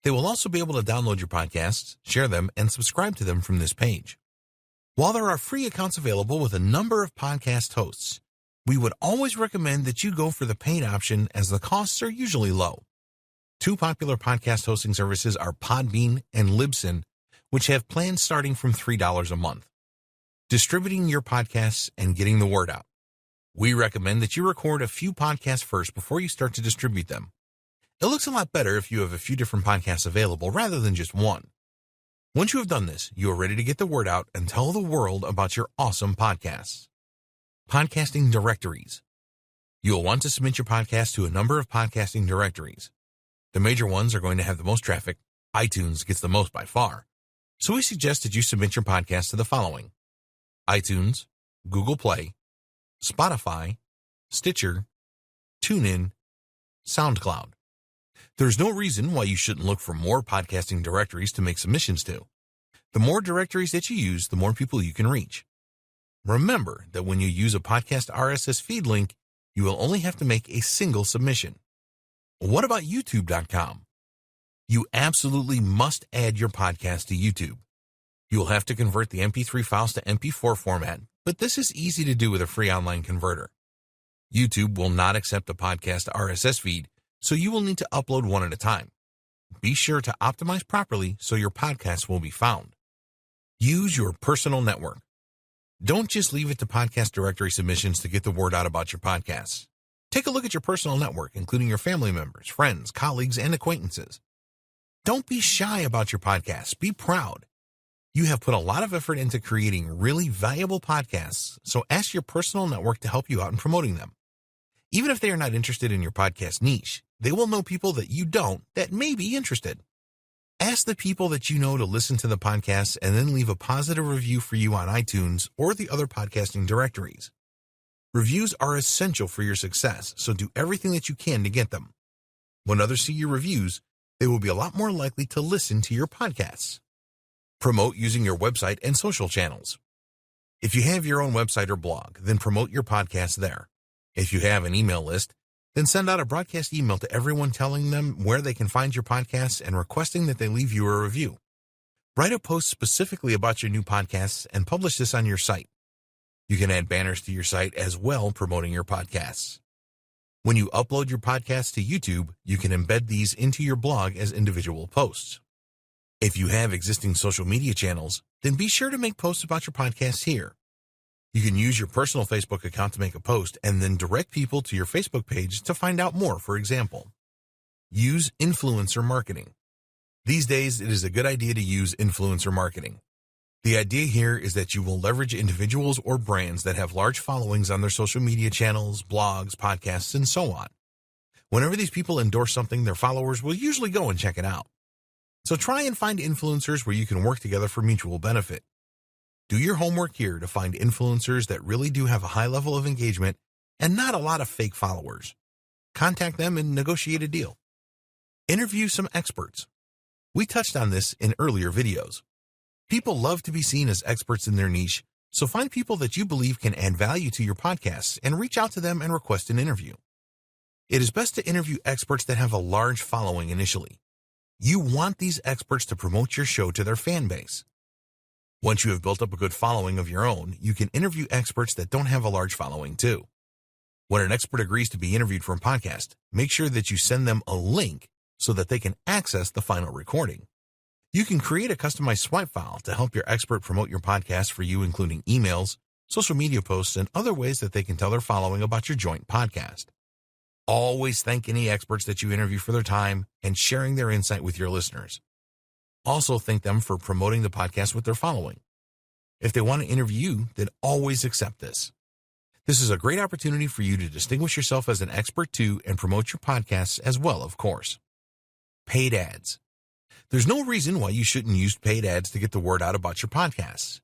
They will also be able to download your podcasts, share them, and subscribe to them from this page. While there are free accounts available with a number of podcast hosts, we would always recommend that you go for the paid option as the costs are usually low. Two popular podcast hosting services are Podbean and Libsyn, which have plans starting from $3 a month. Distributing your podcasts and getting the word out. We recommend that you record a few podcasts first before you start to distribute them. It looks a lot better if you have a few different podcasts available rather than just one. Once you have done this, you are ready to get the word out and tell the world about your awesome podcasts. Podcasting directories. You will want to submit your podcast to a number of podcasting directories. The major ones are going to have the most traffic. iTunes gets the most by far. So we suggest that you submit your podcast to the following: iTunes, Google Play, Spotify, Stitcher, TuneIn, SoundCloud. There's no reason why you shouldn't look for more podcasting directories to make submissions to. The more directories that you use, the more people you can reach. Remember that when you use a podcast RSS feed link, you will only have to make a single submission. What about YouTube.com? You absolutely must add your podcast to YouTube. You will have to convert the MP3 files to MP4 format, but this is easy to do with a free online converter. YouTube will not accept a podcast RSS feed, so you will need to upload one at a time. Be sure to optimize properly so your podcast will be found. Use your personal network. Don't just leave it to podcast directory submissions to get the word out about your podcasts. Take a look at your personal network, including your family members, friends, colleagues, and acquaintances. Don't be shy about your podcasts. Be proud. You have put a lot of effort into creating really valuable podcasts, so ask your personal network to help you out in promoting them. Even if they are not interested in your podcast niche, they will know people that you don't that may be interested. Ask the people that you know to listen to the podcast and then leave a positive review for you on iTunes or the other podcasting directories. Reviews are essential for your success, so do everything that you can to get them. When others see your reviews, they will be a lot more likely to listen to your podcasts. Promote using your website and social channels. If you have your own website or blog, then promote your podcast there. If you have an email list, then send out a broadcast email to everyone telling them where they can find your podcasts and requesting that they leave you a review. Write a post specifically about your new podcasts and publish this on your site. You can add banners to your site as well, promoting your podcasts. When you upload your podcasts to YouTube, you can embed these into your blog as individual posts. If you have existing social media channels, then be sure to make posts about your podcast here. You can use your personal Facebook account to make a post and then direct people to your Facebook page to find out more, for example. Use influencer marketing. These days, it is a good idea to use influencer marketing. The idea here is that you will leverage individuals or brands that have large followings on their social media channels, blogs, podcasts, and so on. Whenever these people endorse something, their followers will usually go and check it out. So try and find influencers where you can work together for mutual benefit. Do your homework here to find influencers that really do have a high level of engagement and not a lot of fake followers. Contact them and negotiate a deal. Interview some experts. We touched on this in earlier videos. People love to be seen as experts in their niche, so find people that you believe can add value to your podcasts and reach out to them and request an interview. It is best to interview experts that have a large following initially. You want these experts to promote your show to their fan base. Once you have built up a good following of your own, you can interview experts that don't have a large following too. When an expert agrees to be interviewed for a podcast, make sure that you send them a link so that they can access the final recording. You can create a customized swipe file to help your expert promote your podcast for you, including emails, social media posts, and other ways that they can tell their following about your joint podcast. Always thank any experts that you interview for their time and sharing their insight with your listeners. Also thank them for promoting the podcast with their following. If they want to interview you, then always accept this. This is a great opportunity for you to distinguish yourself as an expert too and promote your podcasts as well, of course. Paid ads. There's no reason why you shouldn't use paid ads to get the word out about your podcasts.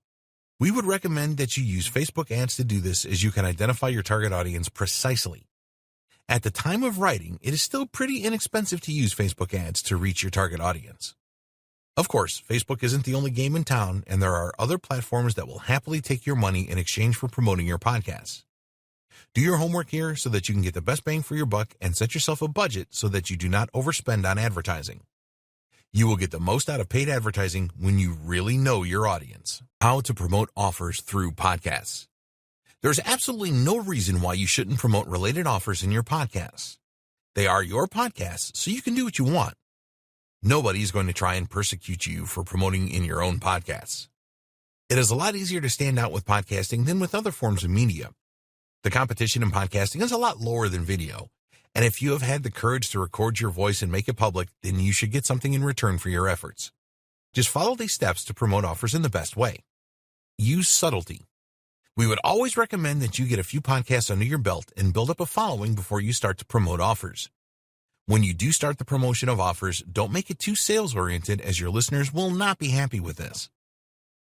We would recommend that you use Facebook ads to do this, as you can identify your target audience precisely. At the time of writing, it is still pretty inexpensive to use Facebook ads to reach your target audience. Of course, Facebook isn't the only game in town, and there are other platforms that will happily take your money in exchange for promoting your podcasts. Do your homework here so that you can get the best bang for your buck, and set yourself a budget so that you do not overspend on advertising. You will get the most out of paid advertising when you really know your audience. How to promote offers through podcasts. There's absolutely no reason why you shouldn't promote related offers in your podcasts. They are your podcasts, so you can do what you want. Nobody is going to try and persecute you for promoting in your own podcasts. It is a lot easier to stand out with podcasting than with other forms of media. The competition in podcasting is a lot lower than video, and if you have had the courage to record your voice and make it public, then you should get something in return for your efforts. Just follow these steps to promote offers in the best way. Use subtlety. We would always recommend that you get a few podcasts under your belt and build up a following before you start to promote offers. When you do start the promotion of offers, don't make it too sales-oriented, as your listeners will not be happy with this.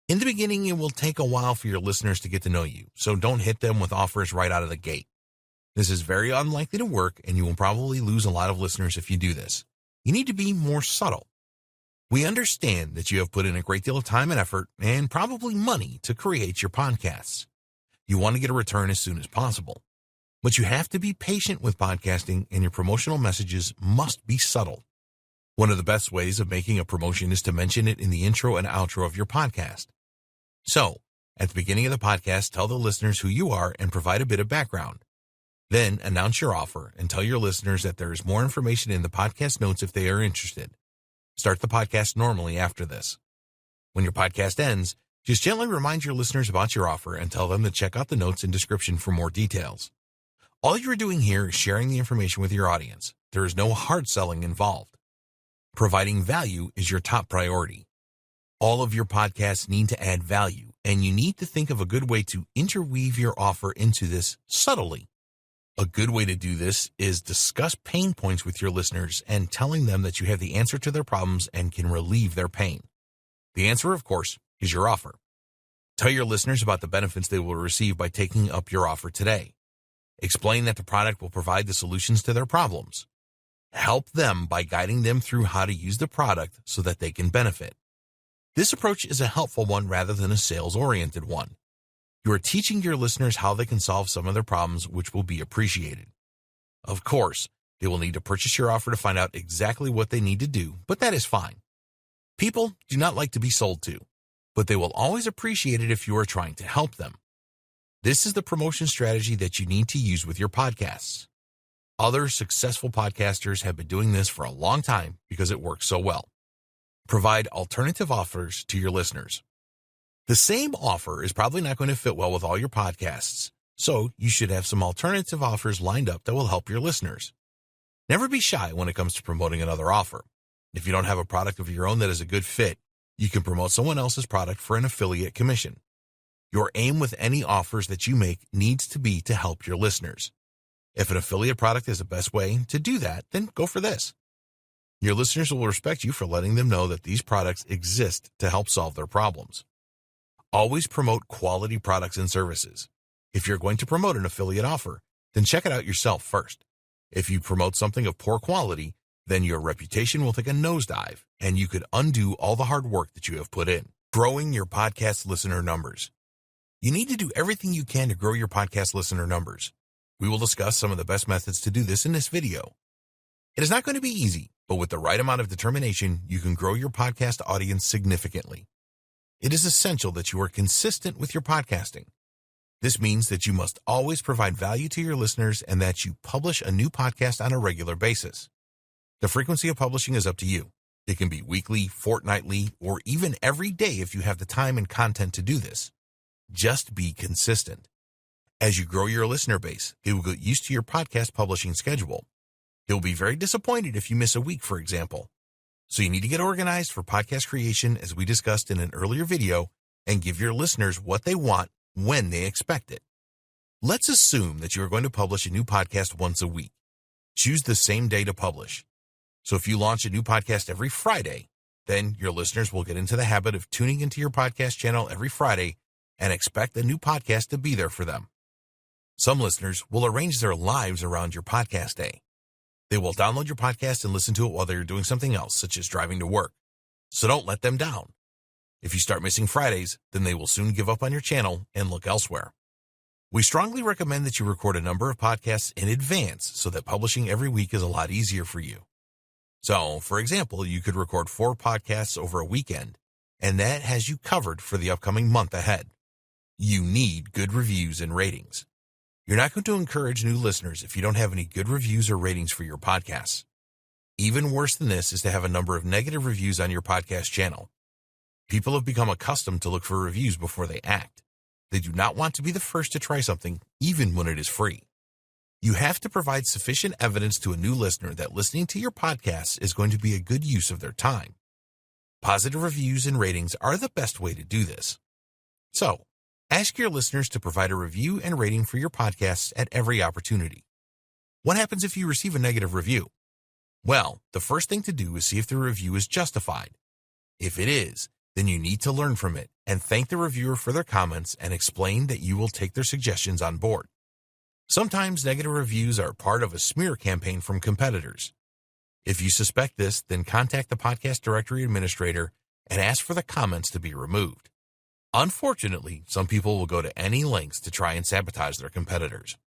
In the beginning, it will take a while for your listeners to get to know you, so don't hit them with offers right out of the gate. This is very unlikely to work, and you will probably lose a lot of listeners if you do this. You need to be more subtle. We understand that you have put in a great deal of time and effort, and probably money, to create your podcasts. You want to get a return as soon as possible. But you have to be patient with podcasting, and your promotional messages must be subtle. One of the best ways of making a promotion is to mention it in the intro and outro of your podcast. So, at the beginning of the podcast, tell the listeners who you are and provide a bit of background. Then, announce your offer and tell your listeners that there is more information in the podcast notes if they are interested. Start the podcast normally after this. When your podcast ends, just gently remind your listeners about your offer and tell them to check out the notes and description for more details. All you are doing here is sharing the information with your audience. There is no hard selling involved. Providing value is your top priority. All of your podcasts need to add value, and you need to think of a good way to interweave your offer into this subtly. A good way to do this is discuss pain points with your listeners and telling them that you have the answer to their problems and can relieve their pain. The answer, of course, is your offer. Tell your listeners about the benefits they will receive by taking up your offer today. Explain that the product will provide the solutions to their problems. Help them by guiding them through how to use the product so that they can benefit. This approach is a helpful one rather than a sales-oriented one. You are teaching your listeners how they can solve some of their problems, which will be appreciated. Of course, they will need to purchase your offer to find out exactly what they need to do, but that is fine. People do not like to be sold to, but they will always appreciate it if you are trying to help them. This is the promotion strategy that you need to use with your podcasts. Other successful podcasters have been doing this for a long time because it works so well. Provide alternative offers to your listeners. The same offer is probably not going to fit well with all your podcasts, so you should have some alternative offers lined up that will help your listeners. Never be shy when it comes to promoting another offer. If you don't have a product of your own that is a good fit, you can promote someone else's product for an affiliate commission. Your aim with any offers that you make needs to be to help your listeners. If an affiliate product is the best way to do that, then go for this. Your listeners will respect you for letting them know that these products exist to help solve their problems. Always promote quality products and services. If you're going to promote an affiliate offer, then check it out yourself first. If you promote something of poor quality, then your reputation will take a nosedive, and you could undo all the hard work that you have put in. Growing your podcast listener numbers. You need to do everything you can to grow your podcast listener numbers. We will discuss some of the best methods to do this in this video. It is not going to be easy, but with the right amount of determination, you can grow your podcast audience significantly. It is essential that you are consistent with your podcasting. This means that you must always provide value to your listeners and that you publish a new podcast on a regular basis. The frequency of publishing is up to you. It can be weekly, fortnightly, or even every day if you have the time and content to do this. Just be consistent. As you grow your listener base, they will get used to your podcast publishing schedule. They will be very disappointed if you miss a week, for example. So you need to get organized for podcast creation, as we discussed in an earlier video, and give your listeners what they want when they expect it. Let's assume that you are going to publish a new podcast once a week. Choose the same day to publish. So if you launch a new podcast every Friday, then your listeners will get into the habit of tuning into your podcast channel every Friday and expect a new podcast to be there for them. Some listeners will arrange their lives around your podcast day. They will download your podcast and listen to it while they're doing something else, such as driving to work. So don't let them down. If you start missing Fridays, then they will soon give up on your channel and look elsewhere. We strongly recommend that you record a number of podcasts in advance so that publishing every week is a lot easier for you. So, for example, you could record 4 podcasts over a weekend, and that has you covered for the upcoming month ahead. You need good reviews and ratings. You're not going to encourage new listeners if you don't have any good reviews or ratings for your podcasts. Even worse than this is to have a number of negative reviews on your podcast channel. People have become accustomed to look for reviews before they act. They do not want to be the first to try something, even when it is free. You have to provide sufficient evidence to a new listener that listening to your podcast is going to be a good use of their time. Positive reviews and ratings are the best way to do this. So, ask your listeners to provide a review and rating for your podcasts at every opportunity. What happens if you receive a negative review? Well, the first thing to do is see if the review is justified. If it is, then you need to learn from it and thank the reviewer for their comments and explain that you will take their suggestions on board. Sometimes negative reviews are part of a smear campaign from competitors. If you suspect this, then contact the podcast directory administrator and ask for the comments to be removed. Unfortunately, some people will go to any lengths to try and sabotage their competitors.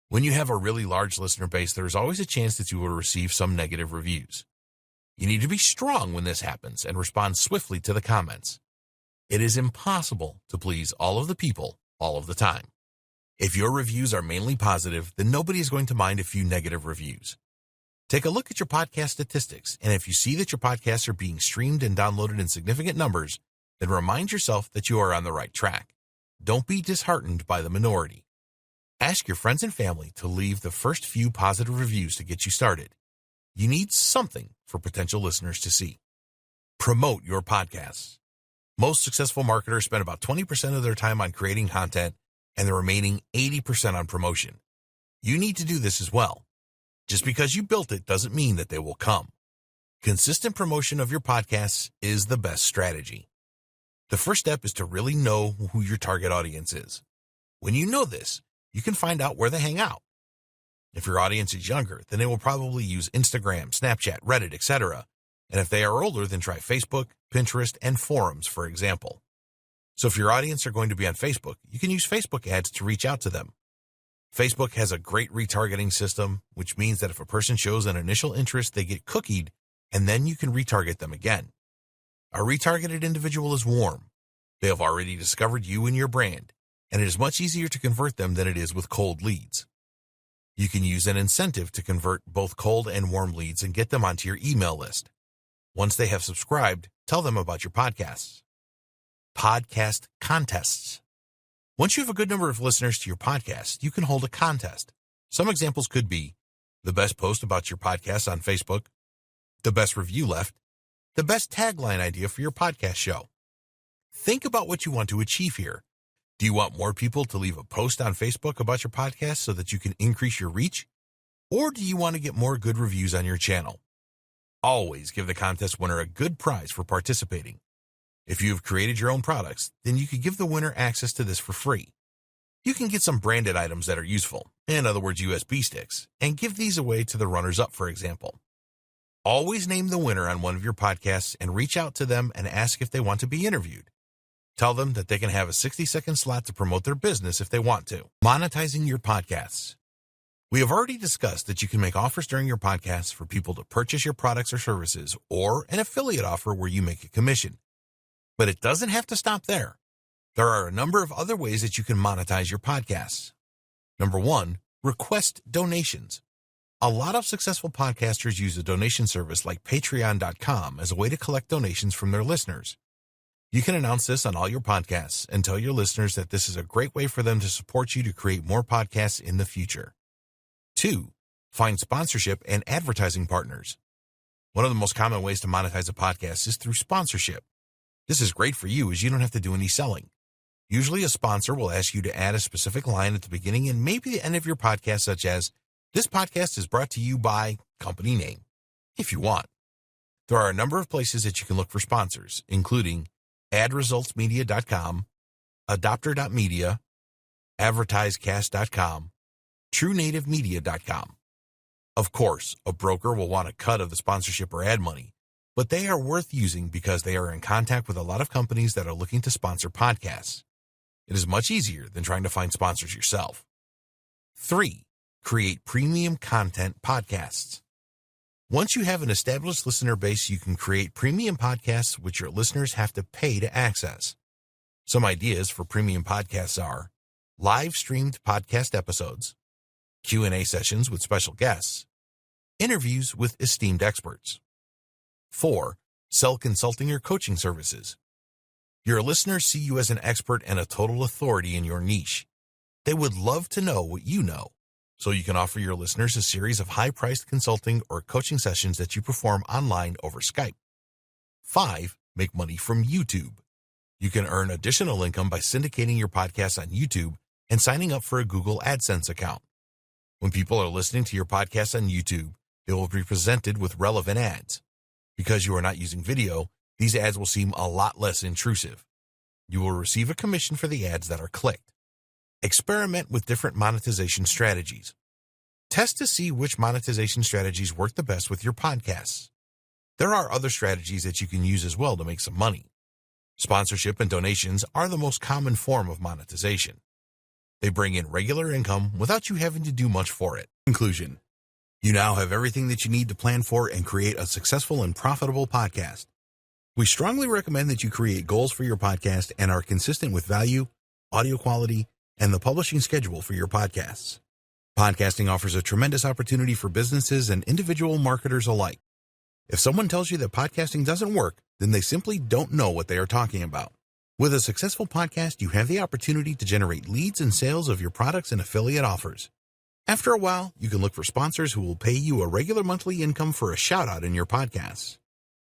When you have a really large listener base, there is always a chance that you will receive some negative reviews. You need to be strong when this happens and respond swiftly to the comments. It is impossible to please all of the people all of the time. If your reviews are mainly positive, then nobody is going to mind a few negative reviews. Take a look at your podcast statistics, and if you see that your podcasts are being streamed and downloaded in significant numbers, then remind yourself that you are on the right track. Don't be disheartened by the minority. Ask your friends and family to leave the first few positive reviews to get you started. You need something for potential listeners to see. Promote your podcasts. Most successful marketers spend about 20% of their time on creating content and the remaining 80% on promotion. You need to do this as well. Just because you built it doesn't mean that they will come. Consistent promotion of your podcasts is the best strategy. The first step is to really know who your target audience is. When you know this, you can find out where they hang out. If your audience is younger, then they will probably use Instagram, Snapchat, Reddit, etc. And if they are older, then try Facebook, Pinterest, and forums, for example. So if your audience are going to be on Facebook, you can use Facebook ads to reach out to them. Facebook has a great retargeting system, which means that if a person shows an initial interest, they get cookied, and then you can retarget them again. A retargeted individual is warm. They have already discovered you and your brand, and it is much easier to convert them than it is with cold leads. You can use an incentive to convert both cold and warm leads and get them onto your email list. Once they have subscribed, tell them about your podcasts. Podcast contests. Once you have a good number of listeners to your podcast, you can hold a contest. Some examples could be the best post about your podcast on Facebook, the best review left, the best tagline idea for your podcast show. Think about what you want to achieve here. Do you want more people to leave a post on Facebook about your podcast so that you can increase your reach? Or do you want to get more good reviews on your channel? Always give the contest winner a good prize for participating. If you have created your own products, then you could give the winner access to this for free. You can get some branded items that are useful, in other words USB sticks, and give these away to the runners-up, for example. Always name the winner on one of your podcasts and reach out to them and ask if they want to be interviewed. Tell them that they can have a 60-second slot to promote their business if they want to. Monetizing your podcasts. We have already discussed that you can make offers during your podcasts for people to purchase your products or services, or an affiliate offer where you make a commission. But it doesn't have to stop there. There are a number of other ways that you can monetize your podcasts. Number 1, request donations. A lot of successful podcasters use a donation service like Patreon.com as a way to collect donations from their listeners. You can announce this on all your podcasts and tell your listeners that this is a great way for them to support you to create more podcasts in the future. 2, find sponsorship and advertising partners. One of the most common ways to monetize a podcast is through sponsorship. This is great for you as you don't have to do any selling. Usually a sponsor will ask you to add a specific line at the beginning and maybe the end of your podcast, such as, "This podcast is brought to you by company name," if you want. There are a number of places that you can look for sponsors, including adresultsmedia.com, adopter.media, advertisecast.com, TrueNativeMedia.com. Of course, a broker will want a cut of the sponsorship or ad money, but they are worth using because they are in contact with a lot of companies that are looking to sponsor podcasts. It is much easier than trying to find sponsors yourself. 3. Create premium content podcasts. Once you have an established listener base, you can create premium podcasts which your listeners have to pay to access. Some ideas for premium podcasts are live-streamed podcast episodes, Q&A sessions with special guests, interviews with esteemed experts. 4. Sell consulting or coaching services. Your listeners see you as an expert and a total authority in your niche. They would love to know what you know, so you can offer your listeners a series of high-priced consulting or coaching sessions that you perform online over Skype. 5. Make money from YouTube. You can earn additional income by syndicating your podcast on YouTube and signing up for a Google AdSense account. When people are listening to your podcast on YouTube, they will be presented with relevant ads. Because you are not using video, these ads will seem a lot less intrusive. You will receive a commission for the ads that are clicked. Experiment with different monetization strategies. Test to see which monetization strategies work the best with your podcasts. There are other strategies that you can use as well to make some money. Sponsorship and donations are the most common form of monetization. They bring in regular income without you having to do much for it. Conclusion. You now have everything that you need to plan for and create a successful and profitable podcast. We strongly recommend that you create goals for your podcast and are consistent with value, audio quality, and the publishing schedule for your podcasts. Podcasting offers a tremendous opportunity for businesses and individual marketers alike. If someone tells you that podcasting doesn't work, then they simply don't know what they are talking about. With a successful podcast, you have the opportunity to generate leads and sales of your products and affiliate offers. After a while, you can look for sponsors who will pay you a regular monthly income for a shout-out in your podcasts.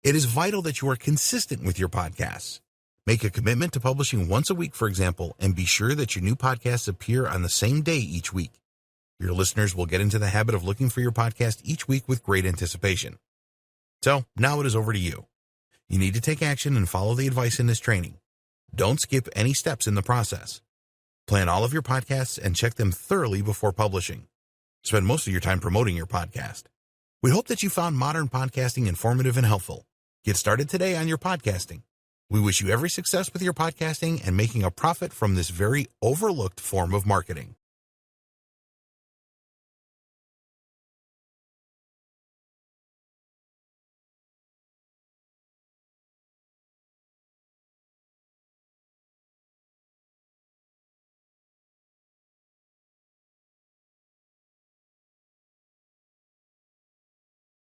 It is vital that you are consistent with your podcasts. Make a commitment to publishing once a week, for example, and be sure that your new podcasts appear on the same day each week. Your listeners will get into the habit of looking for your podcast each week with great anticipation. So, now it is over to you. You need to take action and follow the advice in this training. Don't skip any steps in the process. Plan all of your podcasts and check them thoroughly before publishing. Spend most of your time promoting your podcast. We hope that you found modern podcasting informative and helpful. Get started today on your podcasting. We wish you every success with your podcasting and making a profit from this very overlooked form of marketing.